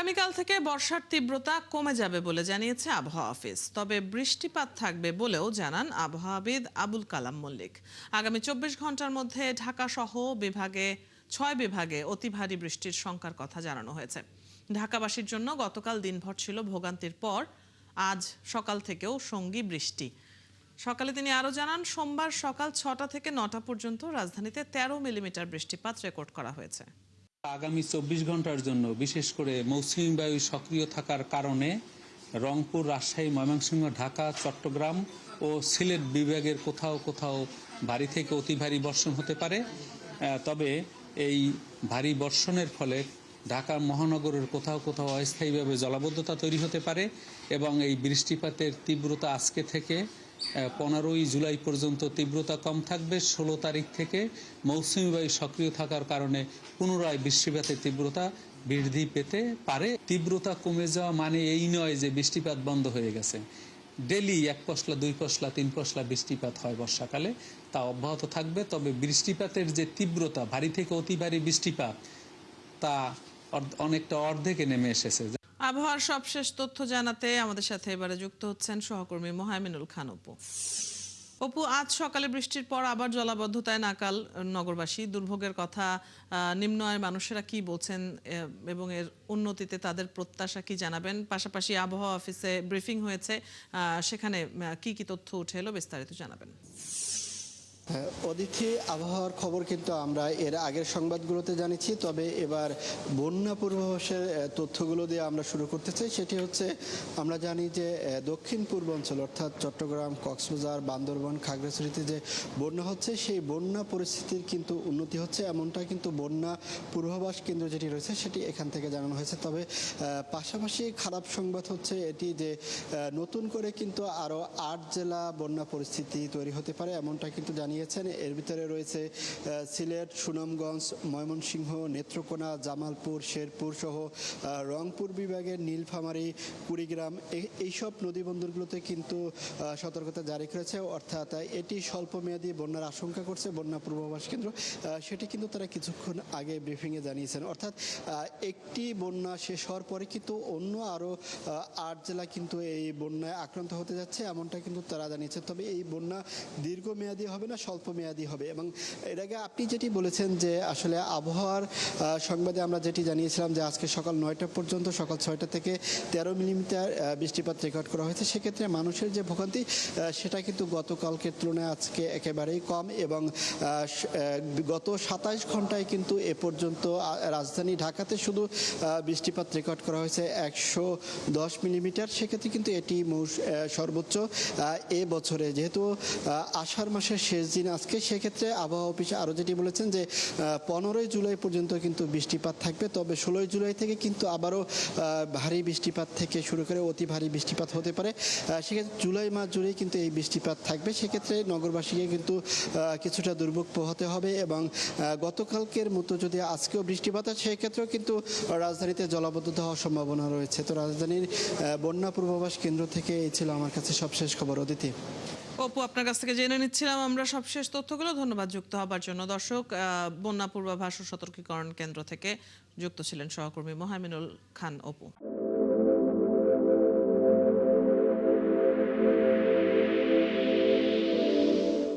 আগামীকাল থেকে বর্ষার তীব্রতা কমে যাবে বলে জানিয়েছে আবহাওয়া অফিস। তবে বৃষ্টিপাত থাকবে বলেও জানান আবহাওয়াবিদ আবুল কালাম মল্লিক। আগামী 24 ঘন্টার মধ্যে ঢাকা সহ 6 বিভাগে অতি ভারী বৃষ্টির শঙ্কার কথা জানানো হয়েছে। ঢাকাবাসীর জন্য গতকাল দিনভর ছিল ভোগান্তির পর আজ সকাল থেকেও সঙ্গী বৃষ্টি। সকালে তিনি আরও জানান, সোমবার সকাল 6টা থেকে 9টা পর্যন্ত রাজধানীতে 13 মিলিমিটার বৃষ্টিপাত রেকর্ড করা হয়েছে। আগামী 24 ঘন্টার জন্য বিশেষ করে মৌসুমী বায়ু সক্রিয় থাকার কারণে রংপুর, রাজশাহী, ময়মনসিংহ, ঢাকা, চট্টগ্রাম ও সিলেট বিভাগের কোথাও কোথাও ভারী থেকে অতি ভারী বর্ষণ হতে পারে। তবে এই ভারী বর্ষণের ফলে ঢাকা মহানগরের কোথাও কোথাও অস্থায়ীভাবে জলাবদ্ধতা তৈরি হতে পারে এবং এই বৃষ্টিপাতের তীব্রতা আজকে থেকে 15ই জুলাই পর্যন্ত তীব্রতা কম থাকবে। 16 তারিখ থেকে মৌসুমী বায়ু সক্রিয় থাকার কারণে পুনরায় বৃষ্টিপাতের তীব্রতা বৃদ্ধি পেতে পারে। তীব্রতা কমে যাওয়া মানে এই নয় যে বৃষ্টিপাত বন্ধ হয়ে গেছে। ডেলি 1 পশলা, 2 পশলা, 3 পশলা বৃষ্টিপাত হয় বর্ষাকালে, তা অব্যাহত থাকবে। তবে বৃষ্টিপাতের যে তীব্রতা, ভারী থেকে অতি ভারী বৃষ্টিপাত, তা অনেকটা অর্ধেকে নেমে এসেছে। আবহাওয়ার সবশেষ তথ্য জানাতে আমাদের সাথে এবারে যুক্ত হচ্ছেন সহকর্মী মোহাইমিনুল খান অপু। আজ সকালে বৃষ্টির পর আবার জলাবদ্ধতায় নাকাল নগরবাসী। দুর্ভোগের কথা নিম্ন আয়ের মানুষেরা কি বলছেন এবং এর উন্নতিতে তাদের প্রত্যাশা কি জানাবেন? পাশাপাশি আবহাওয়া অফিসে ব্রিফিং হয়েছে, সেখানে কি কি তথ্য উঠে এলো বিস্তারিত জানাবেন। অদিতি, আবহাওয়ার খবর কিন্তু আমরা এর আগের সংবাদগুলোতে জানিয়েছি, তবে এবার বন্যা পূর্বাভাসের তথ্যগুলো দিয়ে আমরা শুরু করতে চাই। সেটি হচ্ছে, আমরা জানি যে দক্ষিণ পূর্বাঞ্চল অর্থাৎ চট্টগ্রাম, কক্সবাজার, বান্দরবান, খাগড়াছড়িতে যে বন্যা হচ্ছে, সেই বন্যা পরিস্থিতির কিন্তু উন্নতি হচ্ছে, এমনটা কিন্তু বন্যা পূর্বাভাস কেন্দ্র যেটি রয়েছে সেটি এখান থেকে জানানো হয়েছে। তবে পাশাপাশি খারাপ সংবাদ হচ্ছে এটি যে নতুন করে কিন্তু আরও 8 জেলা বন্যা পরিস্থিতি তৈরি হতে পারে, এমনটা কিন্তু জানিয়েছেন। এর ভিতরে রয়েছে সিলেট, সুনামগঞ্জ, ময়মনসিংহ, নেত্রকোনা, জামালপুর, শেরপুর সহ রংপুর বিভাগের নীলফামারী, কুড়িগ্রাম, এইসব নদীবন্দরগুলোতে কিন্তু সতর্কতা জারি করেছে। অর্থাৎ এটি স্বল্পমেয়াদী বন্যার আশঙ্কা করছে বন্যা পূর্বাভাস কেন্দ্র, সেটি কিন্তু তারা কিছুক্ষণ আগে ব্রিফিংয়ে জানিয়েছেন। অর্থাৎ একটি বন্যা শেষ হওয়ার পরে কিন্তু অন্য আরও 8 জেলা কিন্তু এই বন্যায় আক্রান্ত হতে যাচ্ছে, এমনটা কিন্তু তারা জানিয়েছে। তবে এই বন্যা দীর্ঘমেয়াদী হবে না, স্বল্প মেয়াদী হবে। এবং এর আগে আপনি যেটি বলেছেন যে আসলে আবহাওয়ার সংবাদে আমরা যেটি জানিয়েছিলাম যে আজকে সকাল 9টা পর্যন্ত, সকাল 6টা থেকে 13 মিলিমিটার বৃষ্টিপাত রেকর্ড করা হয়েছে। সেক্ষেত্রে মানুষের যে ভোগান্তি, সেটা কিন্তু গতকালকের তুলনায় আজকে একেবারেই কম। এবং গত 27 ঘন্টায় কিন্তু এ পর্যন্ত রাজধানী ঢাকাতে শুধু বৃষ্টিপাত রেকর্ড করা হয়েছে 110 মিলিমিটার। সেক্ষেত্রে কিন্তু এটি সর্বোচ্চ এ বছরে, যেহেতু আষাঢ় মাসের শেষ দিন আজকে, সেক্ষেত্রে আবহাওয়া অফিসে আরও যেটি বলেছেন যে 15ই জুলাই পর্যন্ত কিন্তু বৃষ্টিপাত থাকবে। তবে 16ই জুলাই থেকে কিন্তু আবারও ভারী বৃষ্টিপাত থেকে শুরু করে অতি ভারী বৃষ্টিপাত হতে পারে। সেক্ষেত্রে জুলাই মাস জুড়েই কিন্তু এই বৃষ্টিপাত থাকবে। সেক্ষেত্রে নগরবাসীকে কিন্তু কিছুটা দুর্ভোগ পোহাতে হবে। এবং গতকালকের মতো যদি আজকেও বৃষ্টিপাত হয়, সেক্ষেত্রেও কিন্তু রাজধানীতে জলাবদ্ধতা হওয়ার সম্ভাবনা রয়েছে। তো রাজধানীর বন্যা পূর্বাভাস কেন্দ্র থেকে এই ছিল আমার কাছে সবশেষ খবর। অদিতি। অপু, আপনার কাছ থেকে জেনে নিচ্ছিলাম আমরা সবশেষ তথ্যগুলো। ধন্যবাদ যুক্ত হবার জন্য। দর্শক, বন্যা পূর্বাভাস ও সতর্কীকরণ কেন্দ্র থেকে যুক্ত ছিলেন সহকর্মী মোহাইমিনুল খান অপু।